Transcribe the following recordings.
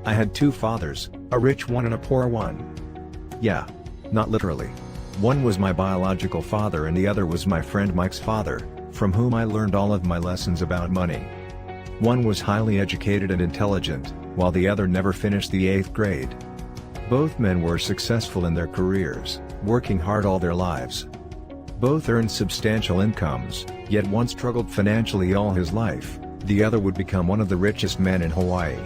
I had two fathers, a rich one and a poor one. Yeah. Not literally. One was my biological father and the other was my friend Mike's father, from whom I learned all of my lessons about money. One was highly educated and intelligent, while the other never finished the 8th grade. Both men were successful in their careers, working hard all their lives. Both earned substantial incomes, yet one struggled financially all his life. The other would become one of the richest men in Hawaii.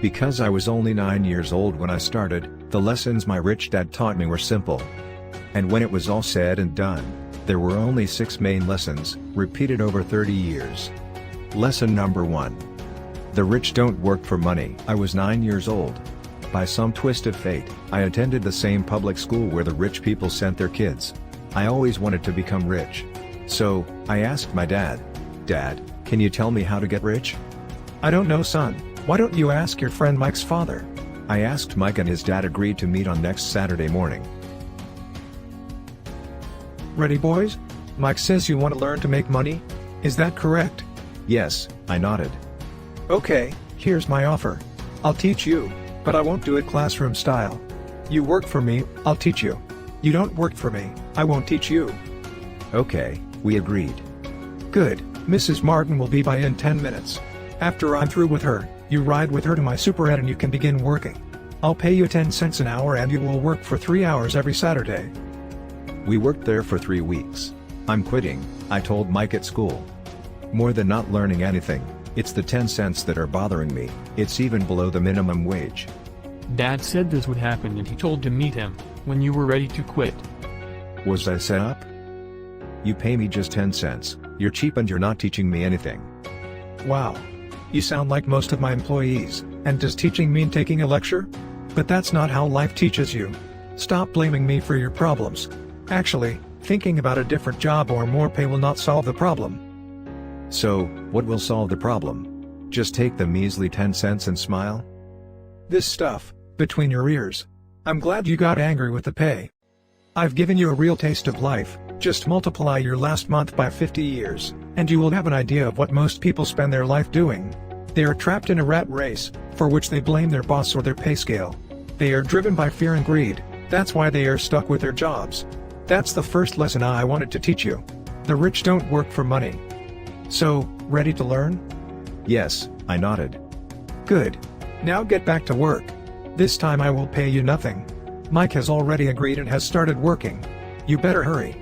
Because I was only 9 years old when I started, the lessons my rich dad taught me were simple. And when it was all said and done, there were only 6 main lessons, repeated over 30 years. Lesson number 1. The rich don't work for money. I was 9 years old. By some twist of fate, I attended the same public school where the rich people sent their kids. I always wanted to become rich. So, I asked my dad, "Dad, can you tell me how to get rich?" "I don't know, son. Why don't you ask your friend Mike's father?" I asked Mike and his dad agreed to meet on next Saturday morning. Ready, boys? Mike says you want to learn to make money? Is that correct? Yes, I nodded. Okay, here's my offer. I'll teach you, but I won't do it classroom style. You work for me, I'll teach you. You don't work for me, I won't teach you. Okay, we agreed. Good, Mrs. Martin will be by in 10 minutes. After I'm through with her, you ride with her to my superette and you can begin working. I'll pay you 10 cents an hour and you will work for 3 hours every Saturday. We worked there for 3 weeks. I'm quitting, I told Mike at school. More than not learning anything, it's the 10 cents that are bothering me. It's even below the minimum wage. Dad said this would happen and he told to meet him when you were ready to quit. Was I set up? You pay me just 10 cents, you're cheap and you're not teaching me anything. Wow. You sound like most of my employees, and does teaching mean taking a lecture? But that's not how life teaches you. Stop blaming me for your problems. Actually, thinking about a different job or more pay will not solve the problem. So, what will solve the problem? Just take the measly 10 cents and smile? This stuff, between your ears. I'm glad you got angry with the pay. I've given you a real taste of life, just multiply your last month by 50 years, and you will have an idea of what most people spend their life doing. They are trapped in a rat race, for which they blame their boss or their pay scale. They are driven by fear and greed, that's why they are stuck with their jobs. That's the first lesson I wanted to teach you. The rich don't work for money. So, ready to learn? Yes, I nodded. Good. Now get back to work. This time I will pay you nothing. Mike has already agreed and has started working. You better hurry.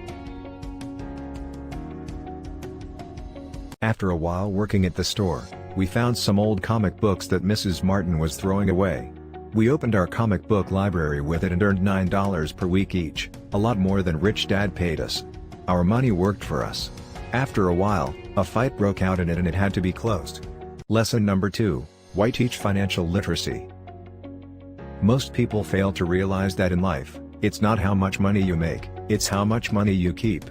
After a while working at the store, we found some old comic books that Mrs. Martin was throwing away. We opened our comic book library with it and earned $9 per week each, a lot more than Rich Dad paid us. Our money worked for us. After a while, a fight broke out in it and it had to be closed. Lesson number 2, why teach financial literacy? Most people fail to realize that in life, it's not how much money you make, it's how much money you keep.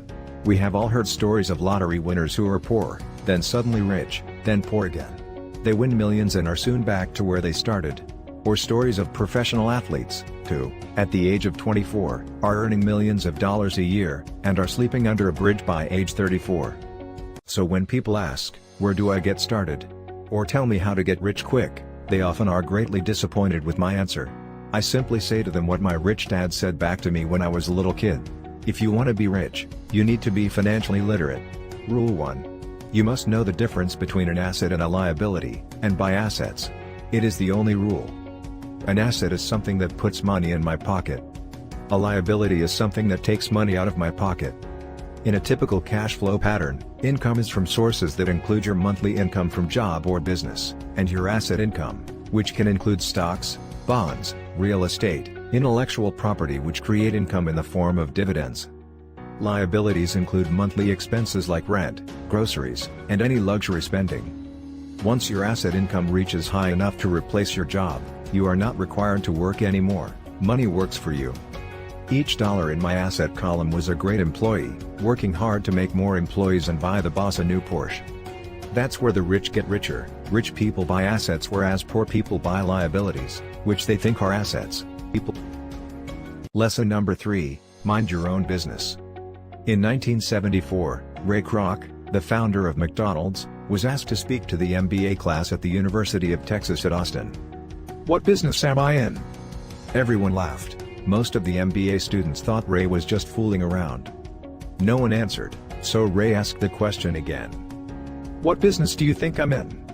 We have all heard stories of lottery winners who are poor, then suddenly rich, then poor again. They win millions and are soon back to where they started. Or stories of professional athletes, who, at the age of 24, are earning millions of dollars a year, and are sleeping under a bridge by age 34. So when people ask, where do I get started? Or tell me how to get rich quick, they often are greatly disappointed with my answer. I simply say to them what my rich dad said back to me when I was a little kid. If you want to be rich, you need to be financially literate. Rule 1. You must know the difference between an asset and a liability, and by assets. It is the only rule. An asset is something that puts money in my pocket. A liability is something that takes money out of my pocket. In a typical cash flow pattern, income is from sources that include your monthly income from job or business, and your asset income, which can include stocks, bonds, real estate, intellectual property which create income in the form of dividends. Liabilities include monthly expenses like rent, groceries, and any luxury spending. Once your asset income reaches high enough to replace your job, you are not required to work anymore, money works for you. Each dollar in my asset column was a great employee, working hard to make more employees and buy the boss a new Porsche. That's where the rich get richer. Rich people buy assets whereas poor people buy liabilities, which they think are assets. Lesson number 3, mind your own business. In 1974, Ray Kroc, the founder of McDonald's, was asked to speak to the MBA class at the University of Texas at Austin. What business am I in? Everyone laughed. Most of the MBA students thought Ray was just fooling around. No one answered, so Ray asked the question again. What business do you think I'm in?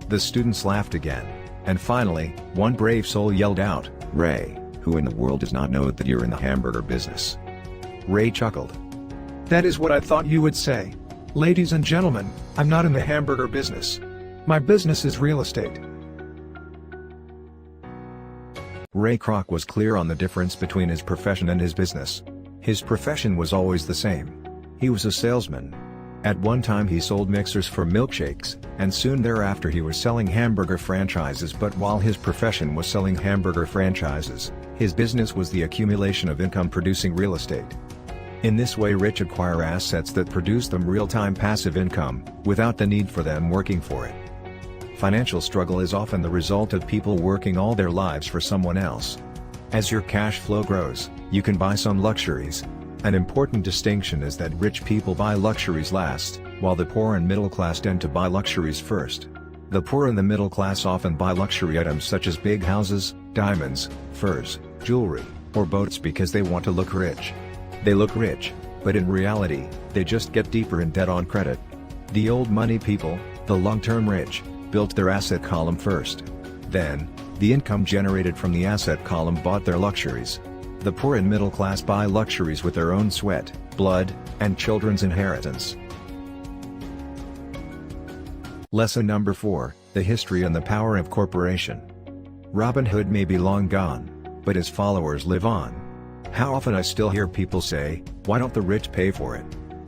The students laughed again, and finally, one brave soul yelled out, "Ray, who in the world does not know that you're in the hamburger business?" Ray chuckled. That is what I thought you would say. Ladies and gentlemen, I'm not in the hamburger business. My business is real estate. Ray Kroc was clear on the difference between his profession and his business. His profession was always the same. He was a salesman. At one time he sold mixers for milkshakes, and soon thereafter he was selling hamburger franchises. But while his profession was selling hamburger franchises, his business was the accumulation of income-producing real estate. In this way, rich acquire assets that produce them real-time passive income, without the need for them working for it. Financial struggle is often the result of people working all their lives for someone else. As your cash flow grows, you can buy some luxuries. An important distinction is that rich people buy luxuries last, while the poor and middle class tend to buy luxuries first. The poor and the middle class often buy luxury items such as big houses, diamonds, furs, jewelry, or boats because they want to look rich. They look rich, but in reality, they just get deeper in debt on credit. The old money people, the long-term rich, built their asset column first. Then, the income generated from the asset column bought their luxuries. The poor and middle class buy luxuries with their own sweat, blood, and children's inheritance. Lesson number 4, the history and the power of corporation. Robin Hood may be long gone, but his followers live on. How often I still hear people say, "Why don't the rich pay for it?"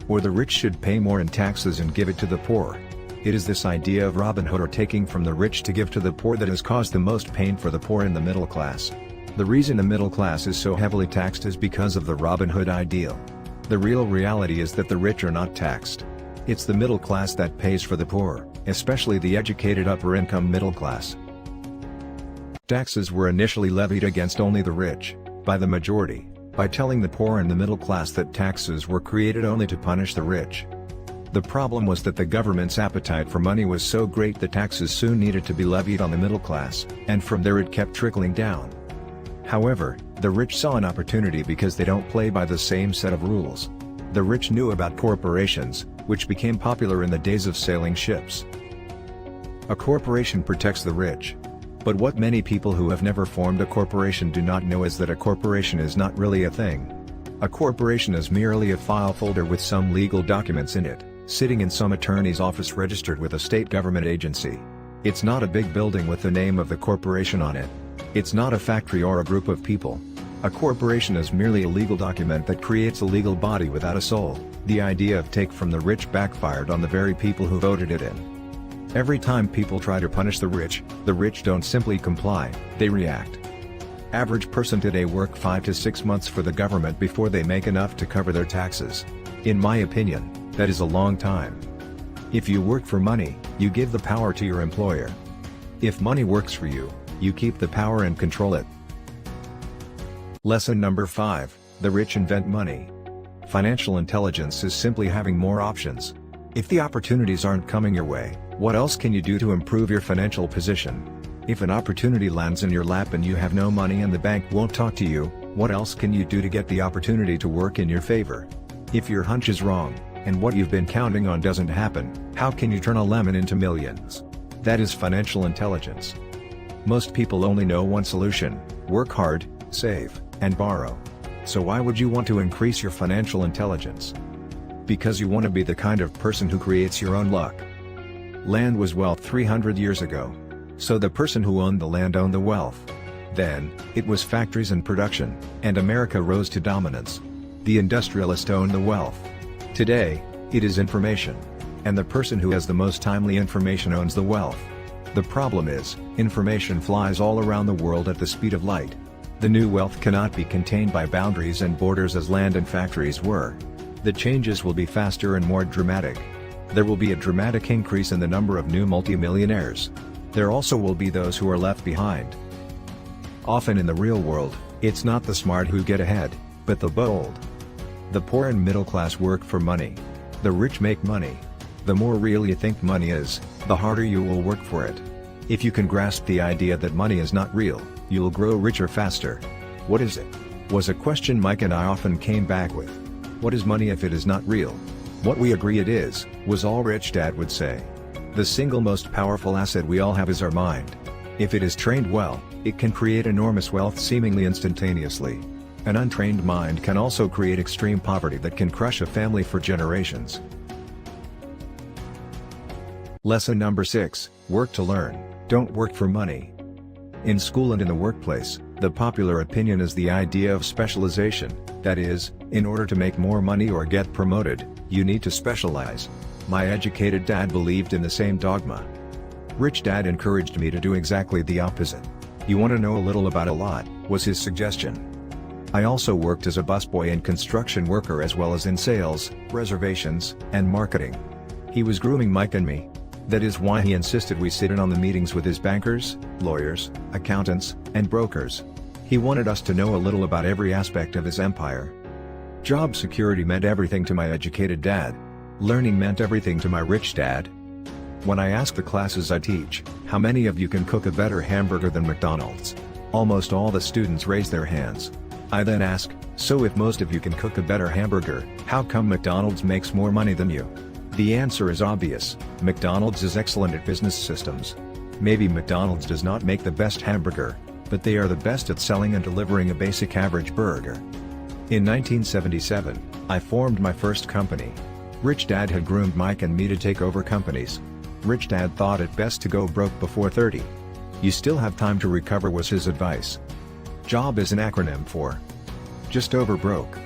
Or "The rich should pay more in taxes and give it to the poor." It is this idea of Robin Hood, or taking from the rich to give to the poor, that has caused the most pain for the poor and the middle class. The reason the middle class is so heavily taxed is because of the Robin Hood ideal. The real reality is that the rich are not taxed. It's the middle class that pays for the poor, especially the educated upper-income middle class. Taxes were initially levied against only the rich, by the majority, by telling the poor and the middle class that taxes were created only to punish the rich. The problem was that the government's appetite for money was so great that taxes soon needed to be levied on the middle class, and from there it kept trickling down. However, the rich saw an opportunity because they don't play by the same set of rules. The rich knew about corporations, which became popular in the days of sailing ships. A corporation protects the rich. But what many people who have never formed a corporation do not know is that a corporation is not really a thing. A corporation is merely a file folder with some legal documents in it, sitting in some attorney's office registered with a state government agency. It's not a big building with the name of the corporation on it. It's not a factory or a group of people. A corporation is merely a legal document that creates a legal body without a soul. The idea of take from the rich backfired on the very people who voted it in. Every time people try to punish the rich don't simply comply, they react. Average person today work 5 to 6 months for the government before they make enough to cover their taxes. In my opinion, that is a long time. If you work for money, you give the power to your employer. If money works for you, you keep the power and control it. Lesson number 5, the rich invent money. Financial intelligence is simply having more options. If the opportunities aren't coming your way, what else can you do to improve your financial position? If an opportunity lands in your lap and you have no money and the bank won't talk to you, what else can you do to get the opportunity to work in your favor? If your hunch is wrong, and what you've been counting on doesn't happen, how can you turn a lemon into millions? That is financial intelligence. Most people only know one solution: work hard, save, and borrow. So why would you want to increase your financial intelligence? Because you want to be the kind of person who creates your own luck. Land was wealth 300 years ago. So the person who owned the land owned the wealth. Then, it was factories and production, and America rose to dominance. The industrialist owned the wealth. Today, it is information. And the person who has the most timely information owns the wealth. The problem is, information flies all around the world at the speed of light. The new wealth cannot be contained by boundaries and borders as land and factories were. The changes will be faster and more dramatic. There will be a dramatic increase in the number of new multimillionaires. There also will be those who are left behind. Often in the real world, it's not the smart who get ahead, but the bold. The poor and middle class work for money. The rich make money. The more real you think money is, the harder you will work for it. If you can grasp the idea that money is not real, you'll grow richer faster. What is it? Was a question Mike and I often came back with. What is money if it is not real? What we agree it is, was all Rich Dad would say. The single most powerful asset we all have is our mind. If it is trained well, it can create enormous wealth seemingly instantaneously. An untrained mind can also create extreme poverty that can crush a family for generations. Lesson number 6, work to learn, don't work for money. In school and in the workplace, the popular opinion is the idea of specialization, that is, in order to make more money or get promoted, you need to specialize. My educated dad believed in the same dogma. Rich Dad encouraged me to do exactly the opposite. You want to know a little about a lot, was his suggestion. I also worked as a busboy and construction worker as well as in sales, reservations, and marketing. He was grooming Mike and me. That is why he insisted we sit in on the meetings with his bankers, lawyers, accountants, and brokers. He wanted us to know a little about every aspect of his empire. Job security meant everything to my educated dad. Learning meant everything to my rich dad. When I ask the classes I teach, how many of you can cook a better hamburger than McDonald's? Almost all the students raise their hands. I then ask, so if most of you can cook a better hamburger, how come McDonald's makes more money than you? The answer is obvious, McDonald's is excellent at business systems. Maybe McDonald's does not make the best hamburger, but they are the best at selling and delivering a basic average burger. In 1977, I formed my first company. Rich Dad had groomed Mike and me to take over companies. Rich Dad thought it best to go broke before 30. You still have time to recover was his advice. JOB is an acronym for just over broke.